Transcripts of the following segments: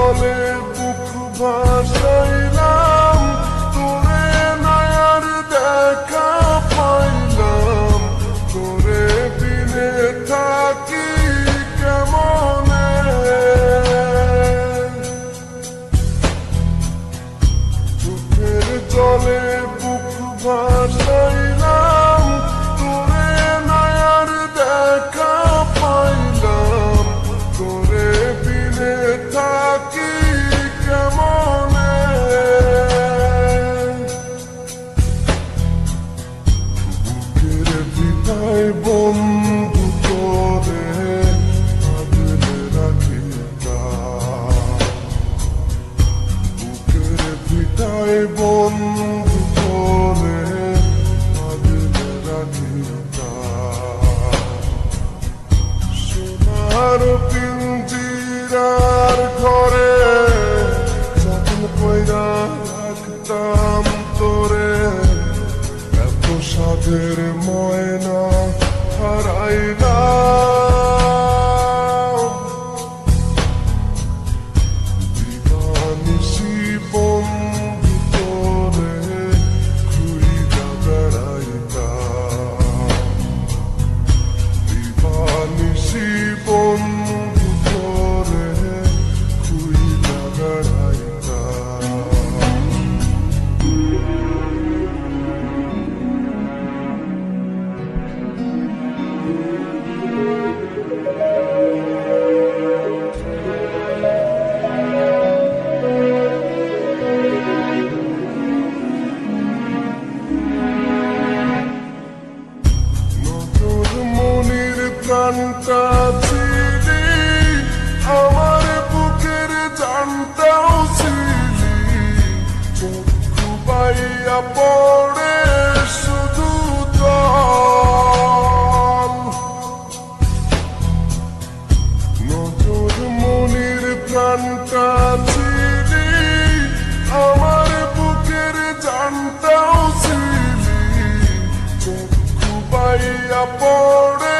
জলে বুক ভাসাইলাম, তোরে নয়ার দেখা পাইলাম, তোরে বিনে থাকি কেমনে। চোখের জলে বুক ভাসাইলাম, তোরে নয়ার দেখা পাইলাম, তোরে বিনে থাকি কেমনে। বুকের ভিটায় বন্ধু তোরে আগলে রাখিতাম, বুকের ভিটায় বন্ধু তোরে আগলে রাখিতাম। সোনার পিঞ্জিরার ঘরে যত্ন কইরা রাখতাম তোরে, এত সাধের ময়না হারাইলাম। দিবানিশি বন্ধু তোরে খুইরা বেড়াইতাম, দিবানিশি বন্ধু তোরে খুইরা বেড়াইতাম। নজর মনির প্রাণটা ছিলি, আমার বুকের জানটাও ছিলি, চক্ষু বাইয়া পড়ে শুধু জল। নজর মনির প্রাণটা ছিলি, আমার বুকের জানটাও ছিলি, চক্ষু বাইয়া পড়ে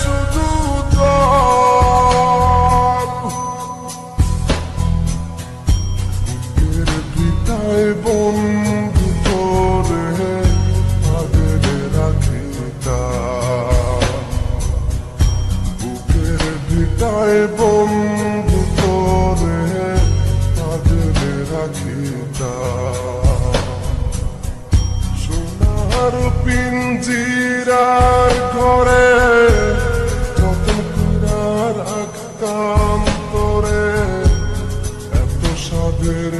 শুধু জল। বুকের ভিটায় বন্ধু তোরে আগলে রাখিতাম, বুকের ভিটায় বন্ধু তোরে আগলে রাখিতাম। সোনার পিঞ্জিরার ঘরে যত্ন কইরা রাখতাম তোরে, এত সাধের